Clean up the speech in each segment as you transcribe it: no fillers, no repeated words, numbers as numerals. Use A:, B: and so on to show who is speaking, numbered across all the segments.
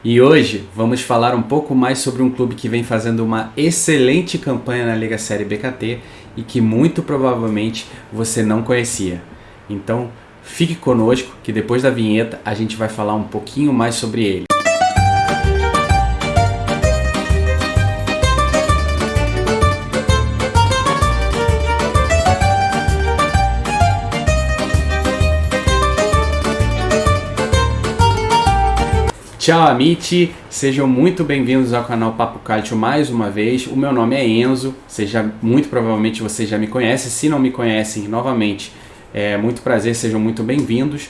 A: E hoje vamos falar um pouco mais sobre um clube que vem fazendo uma excelente campanha na Liga Série BKT e que muito provavelmente você não conhecia. Então fique conosco que depois da vinheta a gente vai falar um pouquinho mais sobre ele. Tchau amici, sejam muito bem-vindos ao canal Papo Calcio mais uma vez. O meu nome é Enzo, muito provavelmente vocês já me conhecem. Se não me conhecem, novamente, é muito prazer, sejam muito bem-vindos.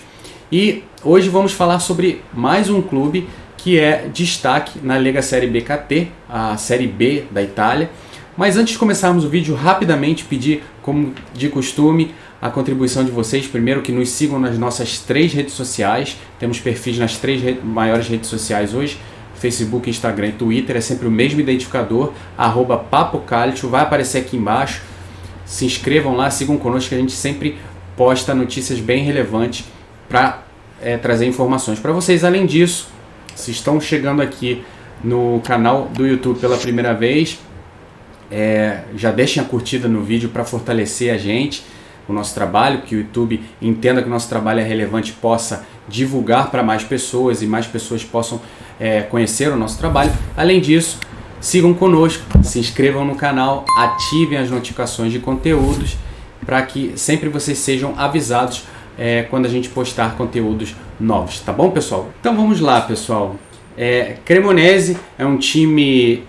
A: E hoje vamos falar sobre mais um clube que é destaque na Lega Série BKT, a Série B da Itália. Mas antes de começarmos o vídeo, rapidamente pedir, como de costume, a contribuição de vocês. Primeiro, que nos sigam nas nossas 3 redes sociais. Temos perfis nas 3 maiores redes sociais hoje: Facebook, Instagram e Twitter. É sempre o mesmo identificador, @PapoCalcio. Vai aparecer aqui embaixo. Se inscrevam lá, sigam conosco, que a gente sempre posta notícias bem relevantes para trazer informações para vocês. Além disso, se estão chegando aqui no canal do YouTube pela primeira vez, já deixem a curtida no vídeo para fortalecer a gente, o nosso trabalho, que o YouTube entenda que o nosso trabalho é relevante, possa divulgar para mais pessoas e mais pessoas possam conhecer o nosso trabalho. Além disso, sigam conosco, se inscrevam no canal, ativem as notificações de conteúdos para que sempre vocês sejam avisados quando a gente postar conteúdos novos, tá bom, pessoal? Então vamos lá, pessoal. Cremonese é um time,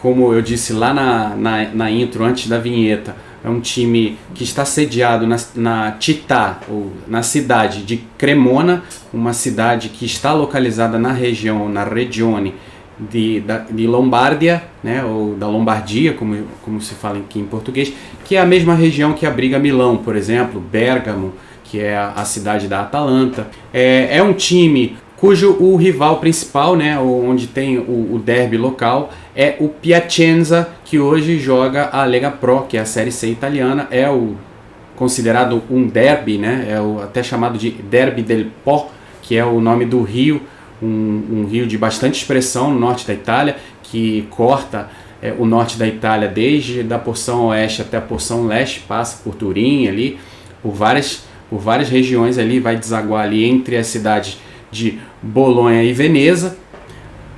A: como eu disse lá na intro, antes da vinheta, é um time que está sediado na città, ou na cidade de Cremona, uma cidade que está localizada na regione de Lombardia, né, ou da Lombardia, como se fala aqui em português, que é a mesma região que abriga Milão, por exemplo, Bergamo, que é a cidade da Atalanta. É um time cujo o rival principal, né, onde tem o derby local, é o Piacenza, que hoje joga a Lega Pro, que é a Série C italiana. É considerado um derby, né, até chamado de Derby del Po, que é o nome do rio, um rio de bastante expressão no norte da Itália, que corta o norte da Itália desde a porção oeste até a porção leste, passa por Turim ali, por várias regiões ali, vai desaguar ali entre as cidades de Bolonha e Veneza.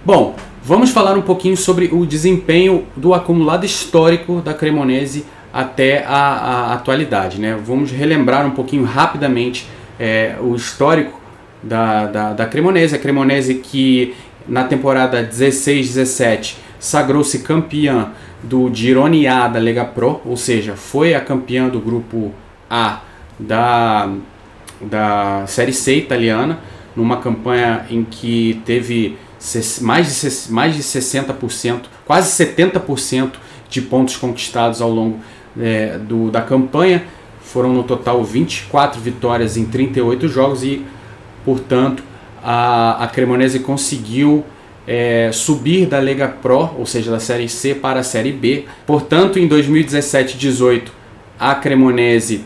A: Bom, vamos falar um pouquinho sobre o desempenho do acumulado histórico da Cremonese até a atualidade, né? Vamos relembrar um pouquinho rapidamente o histórico da Cremonese. A Cremonese, que na temporada 16-17 sagrou-se campeã do Girone A da Lega Pro, ou seja, foi a campeã do grupo A da Série C italiana, numa campanha em que teve mais de 60%, quase 70% de pontos conquistados ao longo da campanha. Foram no total 24 vitórias em 38 jogos e, portanto, a Cremonese conseguiu subir da Lega Pro, ou seja, da Série C para a Série B. Portanto, em 2017-18, a Cremonese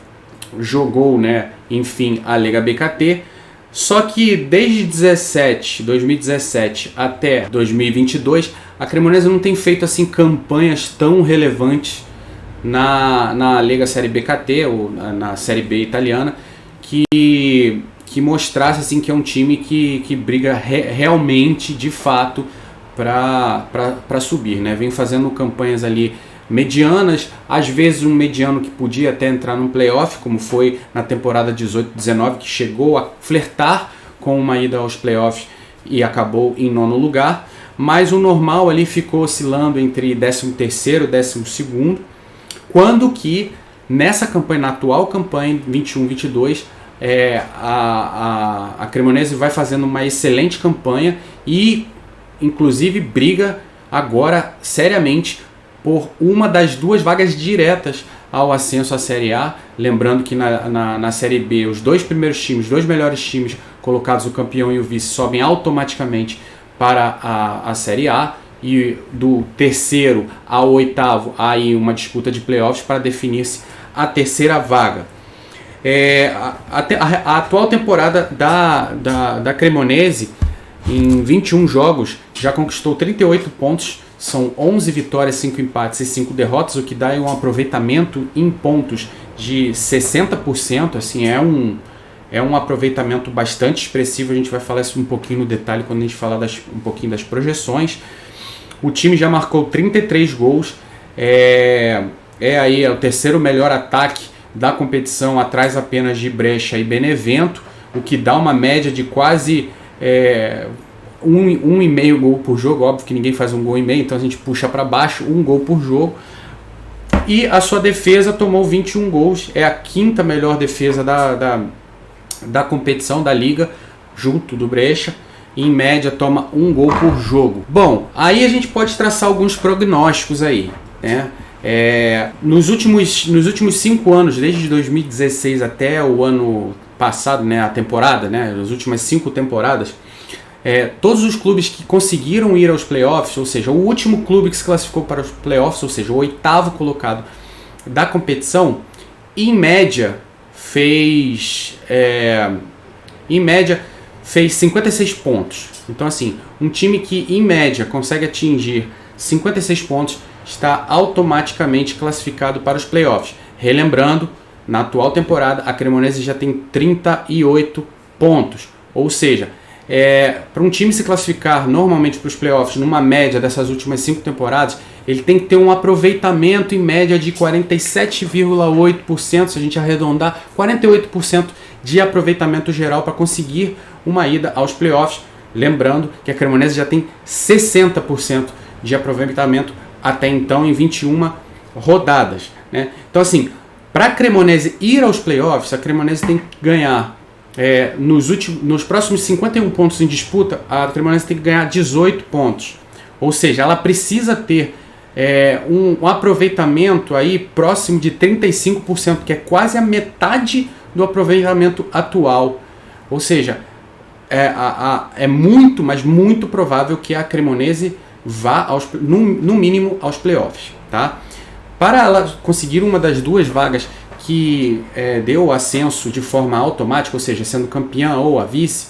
A: jogou, enfim, a Lega BKT. Só que desde 2017 até 2022, a Cremonese não tem feito assim campanhas tão relevantes na Lega Série BKT, ou na Série B italiana, que mostrasse assim, que é um time que briga realmente, de fato, para subir, né? Vem fazendo campanhas ali medianas, às vezes um mediano que podia até entrar num playoff, como foi na temporada 18-19, que chegou a flertar com uma ida aos playoffs e acabou em 9º lugar, mas o normal ali ficou oscilando entre 13º e 12º, quando que nessa campanha, na atual campanha 21-22, a Cremonese vai fazendo uma excelente campanha e inclusive briga agora seriamente por uma das 2 vagas diretas ao ascenso à Série A. Lembrando que na Série B, os 2 primeiros times, 2 melhores times colocados, o campeão e o vice, sobem automaticamente para a Série A. E do 3º ao 8º, há aí uma disputa de playoffs para definir-se a 3ª vaga. A atual temporada da Cremonese em 21 jogos já conquistou 38 pontos, são 11 vitórias, 5 empates e 5 derrotas, o que dá um aproveitamento em pontos de 60%, assim, é um aproveitamento bastante expressivo. A gente vai falar isso um pouquinho no detalhe quando a gente falar um pouquinho das projeções. O time já marcou 33 gols, é o terceiro melhor ataque da competição, atrás apenas de Brescia e Benevento, o que dá uma média de quase 1,5 gol por jogo. Óbvio que ninguém faz 1,5 gol, então a gente puxa para baixo, 1 gol por jogo. E a sua defesa tomou 21 gols, é a quinta melhor defesa da competição, da liga, junto do Brescia. Em média toma 1 gol por jogo. Bom, aí a gente pode traçar alguns prognósticos aí, né? Nos últimos 5 anos, desde 2016 até o ano passado, né, a temporada, né, as últimas 5 temporadas, todos os clubes que conseguiram ir aos playoffs, ou seja, o último clube que se classificou para os playoffs, ou seja, o 8º colocado da competição, em média fez 56 pontos. Então, assim, um time que em média consegue atingir 56 pontos está automaticamente classificado para os playoffs. Relembrando, na atual temporada a Cremonese já tem 38 pontos, ou seja, para um time se classificar normalmente para os playoffs numa média dessas últimas 5 temporadas, ele tem que ter um aproveitamento em média de 47,8%, se a gente arredondar, 48% de aproveitamento geral para conseguir uma ida aos playoffs. Lembrando que a Cremonese já tem 60% de aproveitamento até então em 21 rodadas, né? Então, assim, para a Cremonese ir aos playoffs, a Cremonese tem que ganhar nos próximos 51 pontos em disputa, a Cremonese tem que ganhar 18 pontos. Ou seja, ela precisa ter um aproveitamento aí próximo de 35%, que é quase a metade do aproveitamento atual. Ou seja, é muito, mas muito provável que a Cremonese vá no mínimo aos playoffs, tá? Para ela conseguir uma das duas vagas que deu o ascenso de forma automática, ou seja, sendo campeã ou a vice,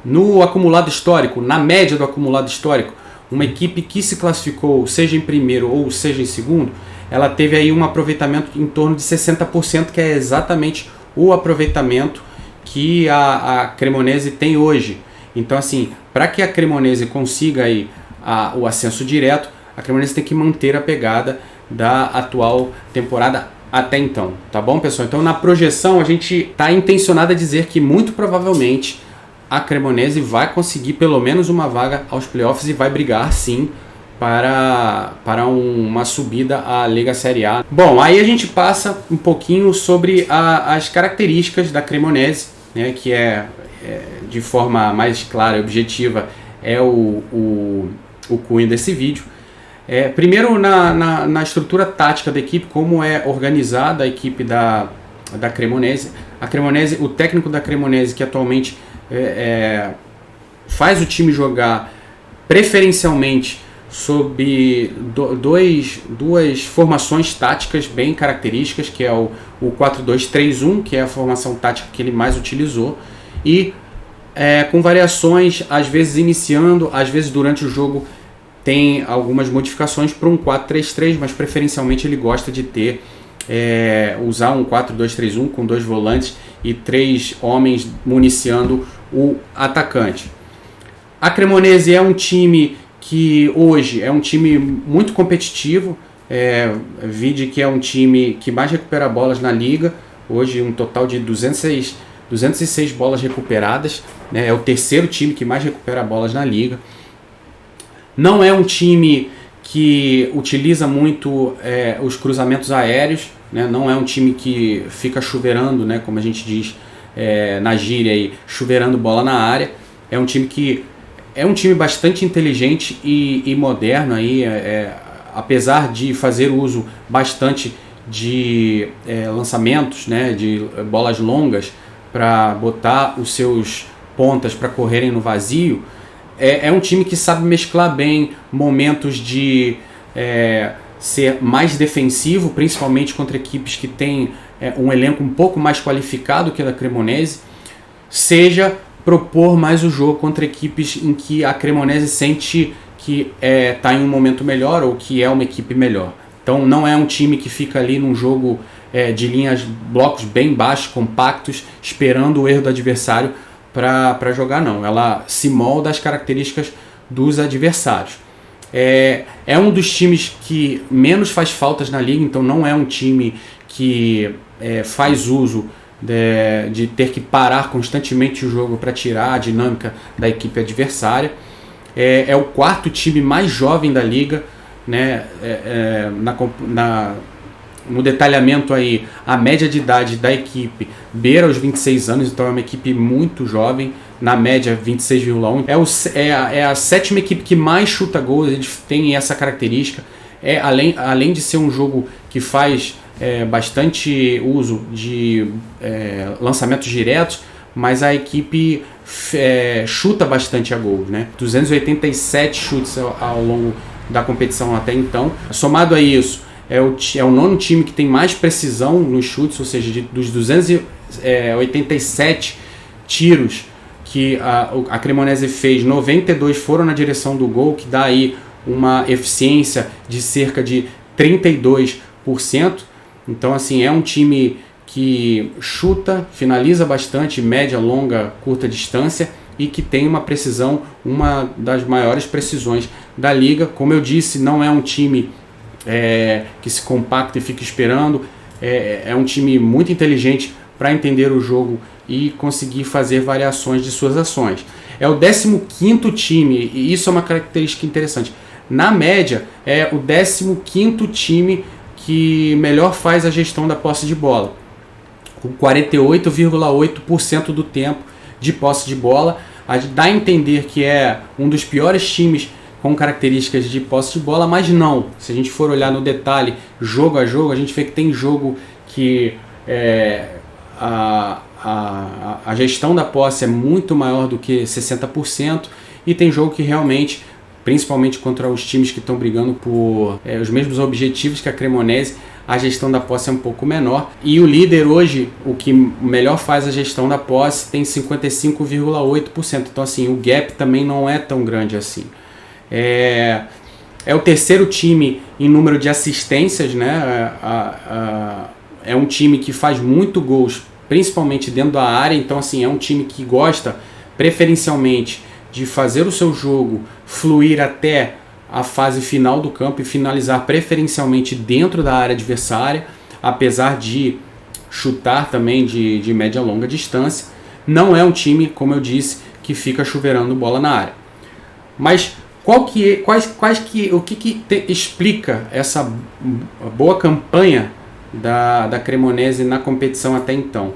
A: no acumulado histórico, na média do acumulado histórico, uma equipe que se classificou, seja em primeiro ou seja em segundo, ela teve aí um aproveitamento em torno de 60%, que é exatamente o aproveitamento que a Cremonese tem hoje. Então, assim, para que a Cremonese consiga aí o ascenso direto, a Cremonese tem que manter a pegada da atual temporada até então, tá bom, pessoal? Então, na projeção, a gente está intencionado a dizer que muito provavelmente a Cremonese vai conseguir pelo menos uma vaga aos playoffs e vai brigar, sim, para uma subida à Liga Série A. Bom, aí a gente passa um pouquinho sobre as características da Cremonese, né, que de forma mais clara e objetiva é o cunho desse vídeo. Primeiro, na estrutura tática da equipe, como é organizada a equipe da Cremonese. A Cremonese, o técnico da Cremonese, que atualmente faz o time jogar preferencialmente sob duas formações táticas bem características, que é o 4-2-3-1, que é a formação tática que ele mais utilizou, e com variações, às vezes iniciando, às vezes durante o jogo tem algumas modificações para um 4-3-3, mas preferencialmente ele gosta de usar um 4-2-3-1 com 2 volantes e 3 homens municiando o atacante. A Cremonese é um time que hoje é um time muito competitivo, vide que é um time que mais recupera bolas na liga, hoje um total de 206 bolas recuperadas, né? É o terceiro time que mais recupera bolas na liga. Não é um time que utiliza muito os cruzamentos aéreos, né? Não é um time que fica chuveirando, né? Como a gente diz na gíria aí, chuveirando bola na área. É um time bastante inteligente e moderno aí, apesar de fazer uso bastante de lançamentos, né? De bolas longas para botar os seus pontas para correrem no vazio. É um time que sabe mesclar bem momentos de ser mais defensivo, principalmente contra equipes que têm um elenco um pouco mais qualificado que a da Cremonese, seja propor mais o jogo contra equipes em que a Cremonese sente que está em um momento melhor ou que é uma equipe melhor. Então não é um time que fica ali num jogo de linhas, blocos bem baixos, compactos, esperando o erro do adversário para jogar, não. Ela se molda às características dos adversários. É um dos times que menos faz faltas na liga, então não é um time que faz uso de ter que parar constantemente o jogo para tirar a dinâmica da equipe adversária. É o quarto time mais jovem da liga, né? No detalhamento aí, a média de idade da equipe beira os 26 anos, então é uma equipe muito jovem, na média 26,1. É a sétima equipe que mais chuta gols, eles têm essa característica. Além de ser um jogo que faz bastante uso de lançamentos diretos, mas a equipe chuta bastante a gols, né? 287 chutes ao longo da competição até então. Somado a isso, é o nono time que tem mais precisão nos chutes, ou seja, dos 287 tiros que a Cremonese fez, 92 foram na direção do gol, que dá aí uma eficiência de cerca de 32%. Então, assim, é um time que chuta, finaliza bastante, média, longa, curta distância, e que tem uma precisão, uma das maiores precisões da liga. Como eu disse, não é um time que se compacta e fica esperando, é um time muito inteligente para entender o jogo e conseguir fazer variações de suas ações. É o 15º time, e isso é uma característica interessante. Na média, é o 15º time que melhor faz a gestão da posse de bola, com 48,8% do tempo de posse de bola. Dá a entender que é um dos piores times com características de posse de bola, mas não. Se a gente for olhar no detalhe, jogo a jogo, a gente vê que tem jogo que a gestão da posse é muito maior do que 60%, e tem jogo que realmente, principalmente contra os times que estão brigando por os mesmos objetivos que a Cremonese, a gestão da posse é um pouco menor. E o líder hoje, o que melhor faz a gestão da posse, tem 55,8%. Então, assim, o gap também não é tão grande assim. É o terceiro time em número de assistências, né? É um time que faz muito gols, principalmente dentro da área. Então, assim, é um time que gosta preferencialmente de fazer o seu jogo fluir até a fase final do campo e finalizar preferencialmente dentro da área adversária, apesar de chutar também de média a longa distância. Não é um time, como eu disse, que fica chuveirando bola na área. Mas o que explica essa boa campanha da Cremonese na competição até então?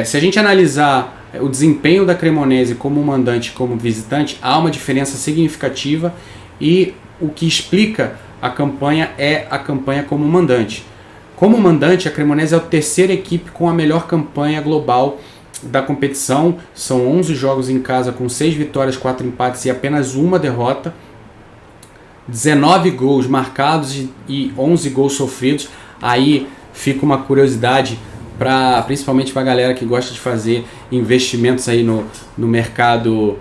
A: Se a gente analisar o desempenho da Cremonese como mandante e como visitante, há uma diferença significativa, e o que explica a campanha é a campanha como mandante. Como mandante, a Cremonese é a terceira equipe com a melhor campanha global da competição. São 11 jogos em casa com 6 vitórias, 4 empates e apenas uma derrota. 19 gols marcados e 11 gols sofridos. Aí fica uma curiosidade, principalmente para a galera que gosta de fazer investimentos aí no mercado,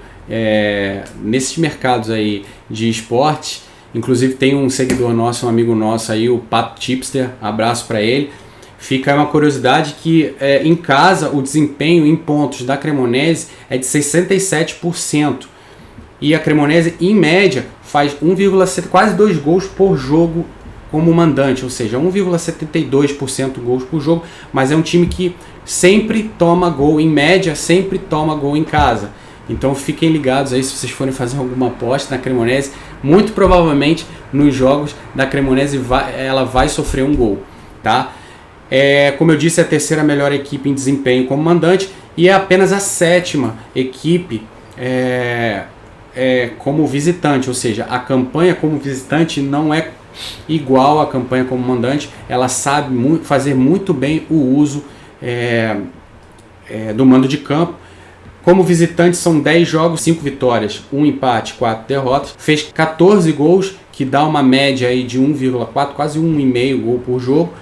A: nesses mercados aí de esporte. Inclusive tem um seguidor nosso, um amigo nosso aí, o Pato Tipster, abraço para ele. Fica uma curiosidade que em casa o desempenho em pontos da Cremonese é de 67%, e a Cremonese em média faz quase 2 gols por jogo como mandante, ou seja, 1,72% gols por jogo, mas é um time que sempre toma gol, em média sempre toma gol em casa. Então fiquem ligados aí, se vocês forem fazer alguma aposta na Cremonese, muito provavelmente nos jogos da Cremonese ela vai sofrer um gol, tá? Como eu disse, é a terceira melhor equipe em desempenho como mandante, e é apenas a sétima equipe como visitante, ou seja, a campanha como visitante não é igual à campanha como mandante. Ela sabe fazer muito bem o uso do mando de campo. Como visitante são 10 jogos, 5 vitórias, 1 empate, 4 derrotas. Fez 14 gols, que dá uma média aí de 1,4, quase 1,5 gol por jogo.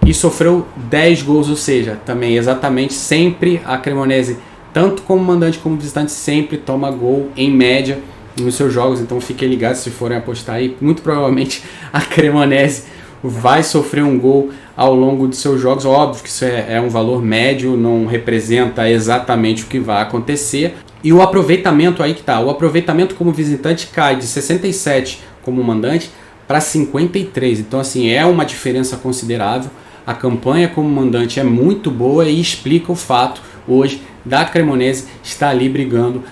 A: E sofreu 10 gols, ou seja, também exatamente sempre a Cremonese tanto como mandante como visitante, sempre toma gol em média nos seus jogos, então fiquem ligados se forem apostar aí. Muito provavelmente a Cremonese vai sofrer um gol ao longo de seus jogos. Óbvio que isso é um valor médio, não representa exatamente o que vai acontecer. E o aproveitamento aí que tá, o aproveitamento como visitante cai de 67 como mandante para 53, então assim, é uma diferença considerável. A campanha como mandante é muito boa e explica o fato hoje da Cremonese estar ali brigando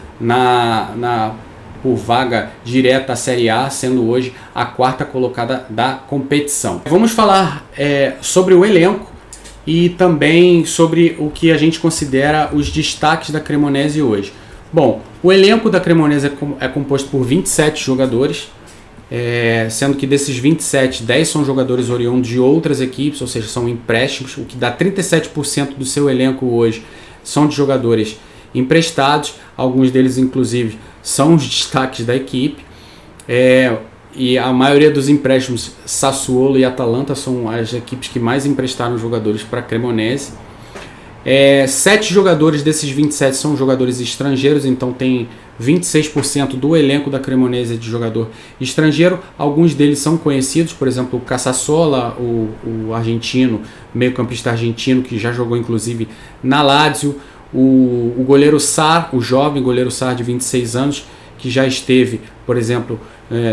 A: por vaga direta à Série A, sendo hoje a 4ª colocada da competição. Vamos falar sobre o elenco e também sobre o que a gente considera os destaques da Cremonese hoje. Bom, o elenco da Cremonese é composto por 27 jogadores, sendo que desses 27, 10 são jogadores oriundos de outras equipes, ou seja, são empréstimos, o que dá 37% do seu elenco hoje são de jogadores emprestados, alguns deles inclusive são os destaques da equipe, e a maioria dos empréstimos, Sassuolo e Atalanta, são as equipes que mais emprestaram jogadores para a Cremonese. 7 jogadores desses 27 são jogadores estrangeiros, então tem 26% do elenco da Cremonese de jogador estrangeiro. Alguns deles são conhecidos, por exemplo o Casasola, o argentino, meio-campista argentino que já jogou inclusive na Lazio, o goleiro Sarr, o jovem goleiro Sarr de 26 anos, que já esteve, por exemplo,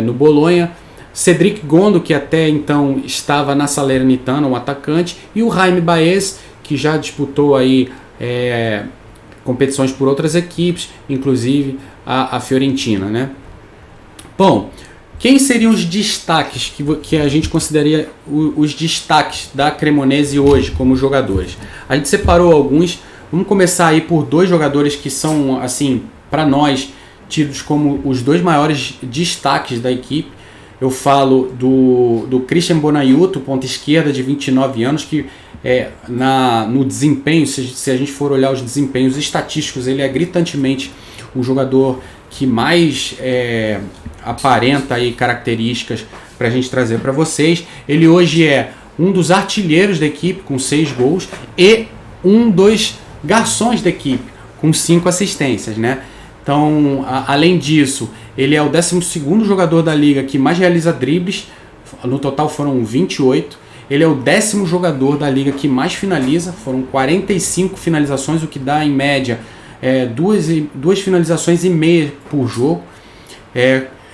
A: no Bolonha, Cedric Gondo, que até então estava na Salernitana, um atacante, e o Jaime Baez, que já disputou aí competições por outras equipes, inclusive a Fiorentina, né? Bom, quem seriam os destaques que a gente consideraria os destaques da Cremonese hoje como jogadores? A gente separou alguns. Vamos começar aí por 2 jogadores que são, assim, para nós, tidos como os 2 maiores destaques da equipe. Eu falo do Christian Bonaiuto, ponta esquerda de 29 anos, que no desempenho, se a gente for olhar os desempenhos estatísticos, ele é gritantemente o jogador que mais aparenta aí características para a gente trazer para vocês. Ele hoje é um dos artilheiros da equipe com 6 gols e um dos garçons da equipe com 5 assistências, né? Então, além disso, ele é o 12º jogador da liga que mais realiza dribles, no total foram 28. Ele é o 10º jogador da liga que mais finaliza, foram 45 finalizações, o que dá em média 2 finalizações e meia por jogo.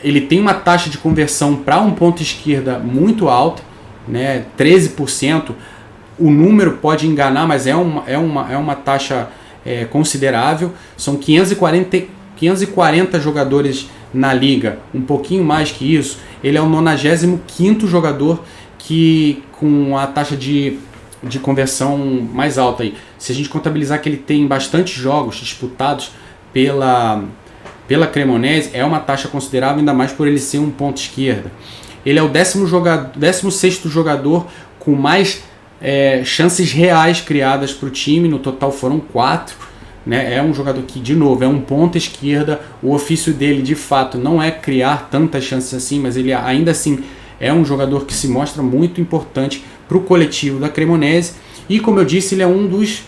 A: Ele tem uma taxa de conversão para um ponto esquerda muito alta, né, 13%. O número pode enganar, mas é uma taxa considerável. São 540 jogadores na liga, um pouquinho mais que isso. Ele é o 95º jogador com a taxa de conversão mais alta aí. Se a gente contabilizar que ele tem bastante jogos disputados pela Cremonese, é uma taxa considerável, ainda mais por ele ser um ponto esquerda. Ele é o 16º jogador com mais chances reais criadas para o time, no total foram 4. Né? É um jogador que, de novo, é um ponta esquerda. O ofício dele, de fato, não é criar tantas chances assim, mas ele ainda assim é um jogador que se mostra muito importante para o coletivo da Cremonese. E, como eu disse, ele é um dos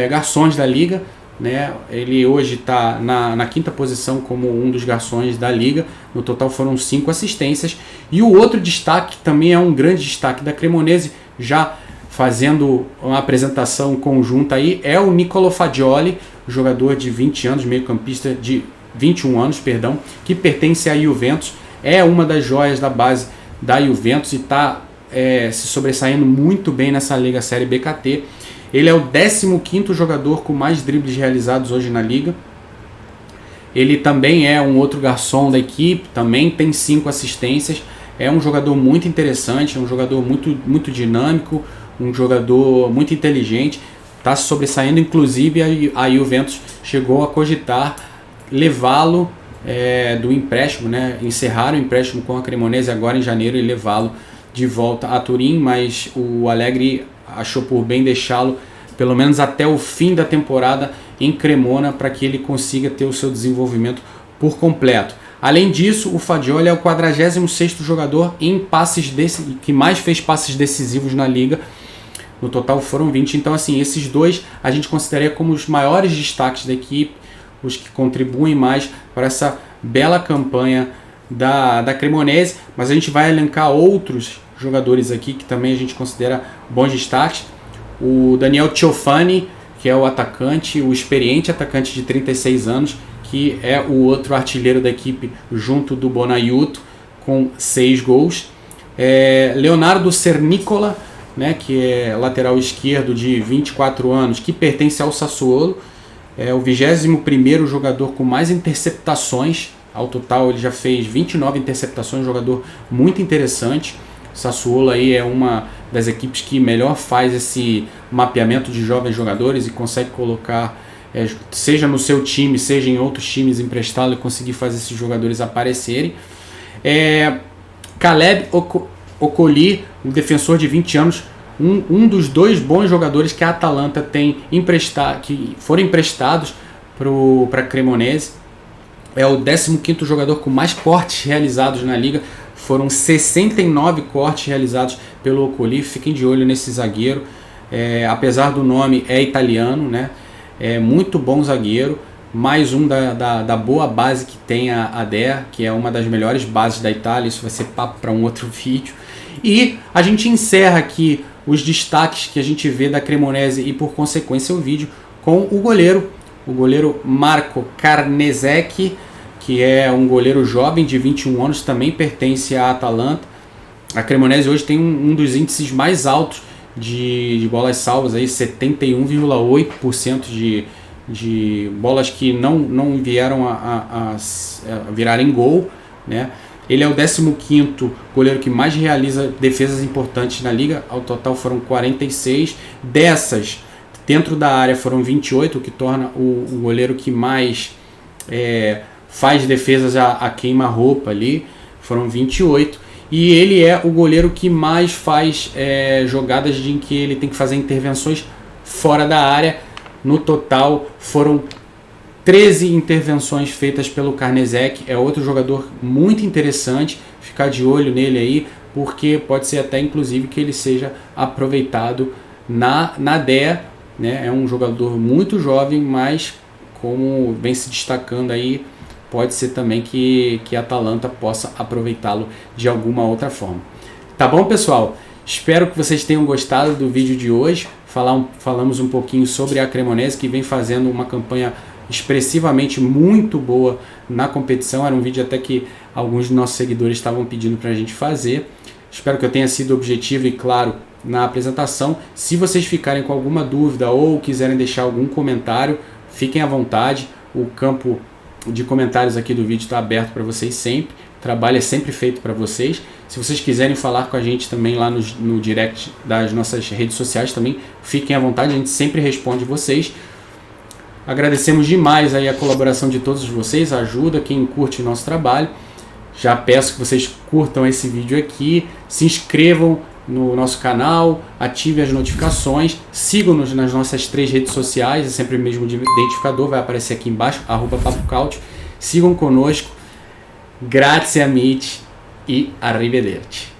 A: garçons da liga, né? Ele hoje está na 5ª posição como um dos garçons da liga. No total foram 5 assistências. E o outro destaque, também é um grande destaque da Cremonese, já fazendo uma apresentação conjunta aí, é o Niccolò Fagioli, jogador de 20 anos, meio-campista de 21 anos, perdão, que pertence à Juventus. É uma das joias da base da Juventus e está se sobressaindo muito bem nessa Liga Série BKT. Ele é o 15º jogador com mais dribles realizados hoje na liga. Ele também é um outro garçom da equipe, também tem 5 assistências. É um jogador muito interessante, um jogador muito, muito dinâmico, um jogador muito inteligente. Está se sobressaindo, inclusive a Juventus chegou a cogitar levá-lo do empréstimo, né? Encerrar o empréstimo com a Cremonese agora em janeiro e levá-lo de volta a Turim, mas o Allegri achou por bem deixá-lo pelo menos até o fim da temporada em Cremona, para que ele consiga ter o seu desenvolvimento por completo. Além disso, o Fagioli é o 46º jogador em passes que mais fez passes decisivos na liga, no total foram 20. Então assim, esses dois a gente consideraria como os maiores destaques da equipe, os que contribuem mais para essa bela campanha da Cremonese, mas a gente vai elencar outros jogadores aqui que também a gente considera bons destaques. O Daniel Ciofani, que é o atacante, o experiente atacante de 36 anos, que é o outro artilheiro da equipe junto do Bonaiuto, com 6 gols. Leonardo Cernicola, né, que é lateral esquerdo de 24 anos, que pertence ao Sassuolo, é o 21º jogador com mais interceptações. Ao total ele já fez 29 interceptações, um jogador muito interessante. O Sassuolo aí é uma das equipes que melhor faz esse mapeamento de jovens jogadores e consegue colocar, seja no seu time, seja em outros times, emprestá-lo e conseguir fazer esses jogadores aparecerem. Caleb Okoli, um defensor de 20 anos, um dos 2 bons jogadores que a Atalanta tem que foram emprestados para a Cremonese. É o 15º jogador com mais cortes realizados na liga. Foram 69 cortes realizados pelo Okoli. Fiquem de olho nesse zagueiro. Apesar do nome, é italiano, né? É muito bom zagueiro. Mais um da boa base que tem a DEA, que é uma das melhores bases da Itália. Isso vai ser papo para um outro vídeo. E a gente encerra aqui os destaques que a gente vê da Cremonese e, por consequência, o vídeo com o goleiro Marco Carnesecchi, que é um goleiro jovem de 21 anos, também pertence à Atalanta. A Cremonese hoje tem um dos índices mais altos de bolas salvas, 71,8% de bolas que não vieram a virarem gol, né? Ele é o 15º goleiro que mais realiza defesas importantes na liga. Ao total foram 46. Dessas, dentro da área foram 28, o que torna o goleiro que mais faz defesas a queima-roupa ali. Foram 28. E ele é o goleiro que mais faz jogadas em que ele tem que fazer intervenções fora da área. No total foram 13 intervenções feitas pelo Carnesecchi. É outro jogador muito interessante, ficar de olho nele aí, porque pode ser até inclusive que ele seja aproveitado na DEA, né? É um jogador muito jovem, mas como vem se destacando aí, pode ser também que a Atalanta possa aproveitá-lo de alguma outra forma. Tá bom, pessoal? Espero que vocês tenham gostado do vídeo de hoje. Falamos um pouquinho sobre a Cremonese, que vem fazendo uma campanha expressivamente muito boa na competição. Era um vídeo até que alguns dos nossos seguidores estavam pedindo para a gente fazer. Espero que eu tenha sido objetivo e claro na apresentação. Se vocês ficarem com alguma dúvida ou quiserem deixar algum comentário, fiquem à vontade. O campo de comentários aqui do vídeo está aberto para vocês sempre. O trabalho é sempre feito para vocês. Se vocês quiserem falar com a gente também lá no direct das nossas redes sociais também, fiquem à vontade, a gente sempre responde vocês. Agradecemos demais aí a colaboração de todos vocês, a ajuda, quem curte o nosso trabalho. Já peço que vocês curtam esse vídeo aqui, se inscrevam no nosso canal, ativem as notificações, sigam-nos nas nossas 3 redes sociais, é sempre o mesmo identificador, vai aparecer aqui embaixo, @PapoCalcio. Sigam conosco, grazie amici e arrivederci.